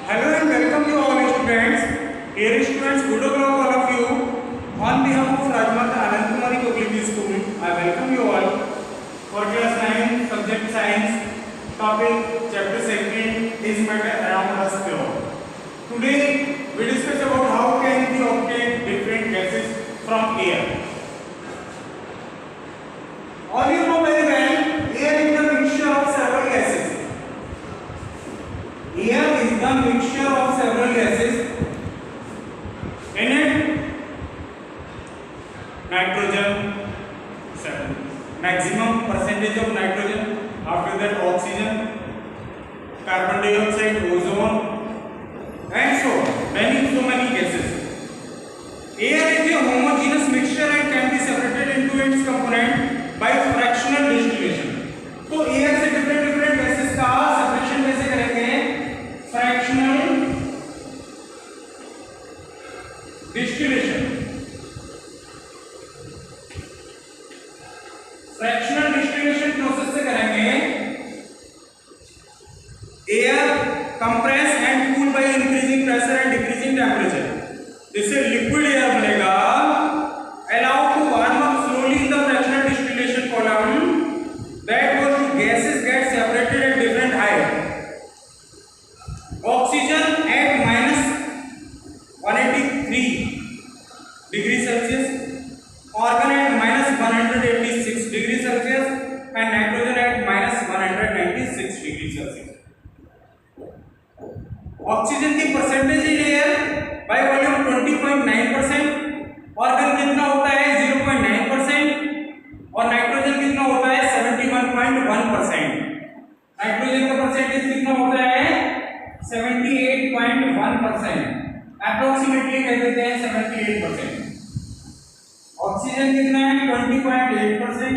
Hello and welcome you all students. Dear students, good o'clock all of you. On behalf of Rajmata Anand Kumari Public School, I welcome you all for class 9 subject science. Topic chapter 2 is matter around us pure. Today we discuss about how can we obtain different gases from air. All you know very well, air is the mixture of several gases. Air is the mixture of several gases. In it, nitrogen, maximum percentage of nitrogen. After that, oxygen, carbon dioxide, ozone, and so many gases. Air is a homogeneous mixture and can be separated into its component by fractional distillation. तो air से different gases का separation कैसे करेंगे? Fractional distillation. Fractional distillation process से करेंगे. Air compress and cool by increasing pressure and decreasing temperature. जिससे liquid air बनेगा. Allow to warm up slowly in the fractional distillation column. That goes to gases get separated at different height. Oxygen at minus 183 degrees Celsius, argon at minus 186 degrees Celsius, and nitrogen at minus 196 degrees Celsius. Oxygen की percentage in air by volume 20.9%, organ कितना होता है 0.9% और nitrogen कितना होता है 71.1%. Nitrogen का percentage कितना होता है 78.1%, अप्रोक्सीमेटली कह देते हैं 78%. ऑक्सीजन कितना है 20.8%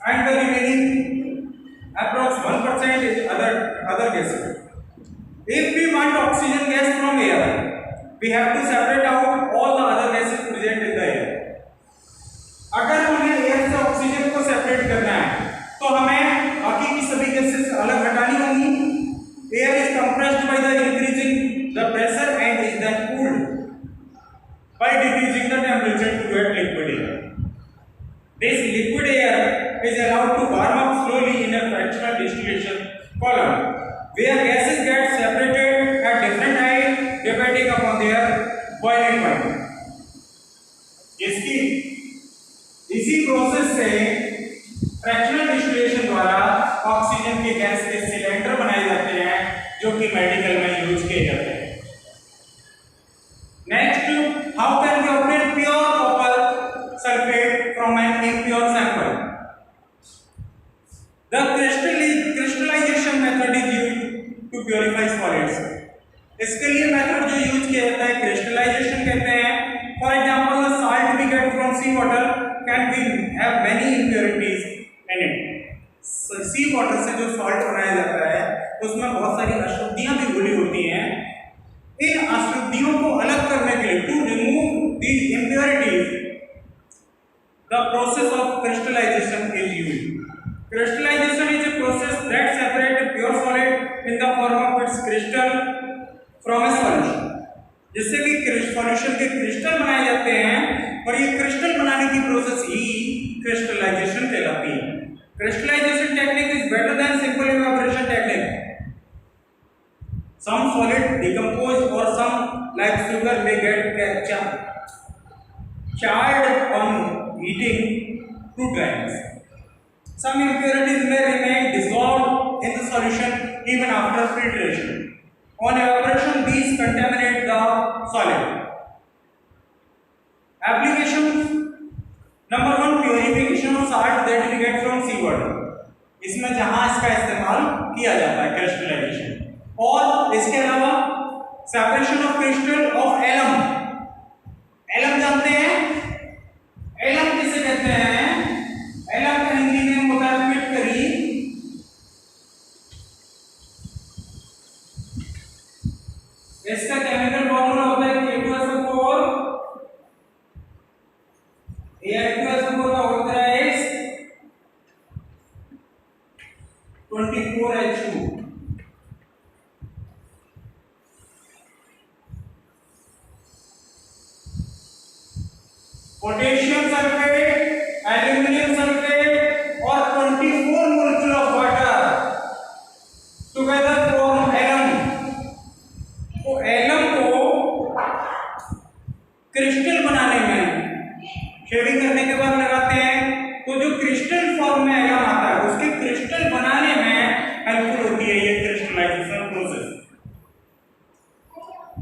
and the remaining approx 1% is other gases. If we want oxygen gas from air, we have to separate out all the other gases present in the air. अगर हमें एयर से ऑक्सीजन को separate करना है तो हमें बाकी की सभी गैसेस अलग हटानी होंगी. Air is compressed by the increasing the pressure and is then cooled by decreasing the temperature to get liquid air. This liquid air is allowed to warm up slowly in a fractional distillation column, where gases get separated at different height depending upon their boiling point. इसी process से fractional distillation द्वारा oxygen के gas के cylinder बनाए जाते हैं जो कि मेडिकल में यूज किए जाते हैं. Next, how can we obtain pure copper sulfate from an impure sample? The crystallization method is used to purify solids. इसके लिए मेथड जो यूज किया जाता है क्रिस्टलाइजेशन कहते हैं. For example, the salt we get from sea water can be have many impurities in it. Sea water से जो सॉल्ट बनाया जाता है उसमें बहुत सारी अशुद्धियां भी घुली होती हैं. इन अशुद्धियों को अलग करने के लिए, to remove the impurities, the process of crystallization is used. Crystallization is a process that separates pure solid in the form of its crystal from a solution. जिससे कि सॉल्यूशन के क्रिस्टल बनाए जाते हैं और ये क्रिस्टल बनाने की प्रोसेस ही क्रिस्टलाइजेशन कहलाती है. Crystallisation technique is better than simple evaporation technique. Some solid decompose or some like sugar may get charred on heating to dryness. Some impurities may remain dissolved in the solution even after filtration. On evaporation, these contaminate the solid. Applications. Number 1, purification of salt that we get from seawater. इसमें जहां इसका इस्तेमाल किया जाता है crystallisation. और इसके अलावा separation of crystal of alum. Alum जानते हैं? एलम किसे कहते हैं? एलम का हिंदी नेम होता है फिटकरी. इसका केमिकल फॉर्मूला होता है K2SO4. Al2SO4 का होता है 24H2. क्रिस्टल फॉर्म में आयन आता है उसके क्रिस्टल बनाने में हेल्पफुल होती है ये crystallisation process.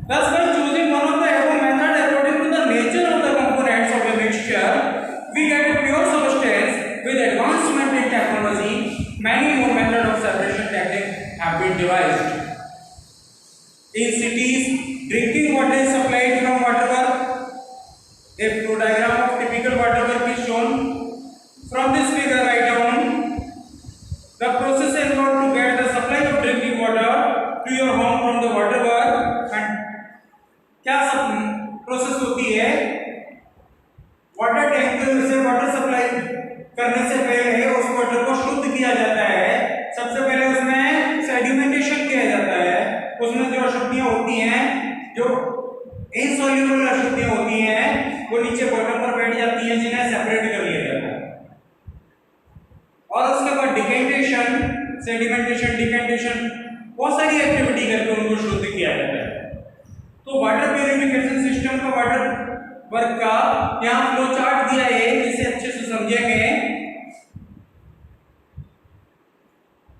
Thus, by choosing one of the above method according to the nature of the components of a mixture, we get a pure substance. With advancement in technology, many more methods of separation technique have been devised. In cities, drinking water is supplied from water work. A flow diagram of typical water work is shown. From this figure, write down the process involved to get the supply of drinking water to your home from the water work and क्या सब process होती है। Water tanker से water supply करने से पहले उस water को शुद्ध किया जाता है। सबसे पहले उसमें सेडिमेंटेशन किया जाता है, उसमें जो अशुद्धियां होती हैं, जो इनसॉल्युबल अशुद्धियां होती हैं, वो नीचे बॉटम पर बैठ जाती हैं, जिन्हें सेपरेट कर लिया जाता है। और उसके बाद डिकेंटेशन, सेडिमेंटेशन, डिकेंटेशन, बहुत सारी एक्टिविटी करके उनको शुद्ध किया जाता है। तो वाटर प्यूरिफिकेशन सिस्टम का वाटर वर्क का यहाँ फ्लो चार्ट दिया है, जिसे अच्छे से समझेंगे।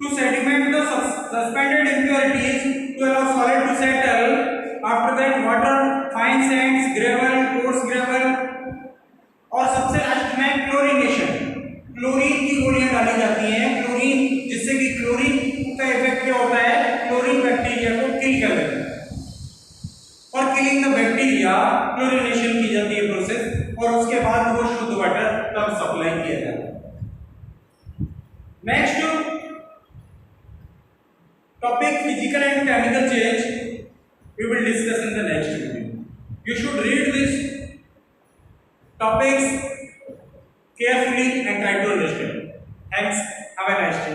To sediment the suspended impurities to allow solid to settle, after that water, fine sands, gravel, coarse gravel और सबसे लास्ट में क्लोरीनेशन। क्लोरीन की गोलियां डाली जाती हैं, क्लोरीन, जिससे कि क्लोरीन का इफेक्ट क्या होता है, क्लोरीन बैक्टीरिया को किल कर देता है। और किलिंग द बैक्टीरिया, क्लोरीनेशन की जाती है प्रोसेस, और उसके बाद वो शुद्ध वाटर तब सप्लाई किया जाता है। Next topic physical and chemical change we will discuss in the next video. You should read this topics carefully and try to understand. Thanks. Have a nice day.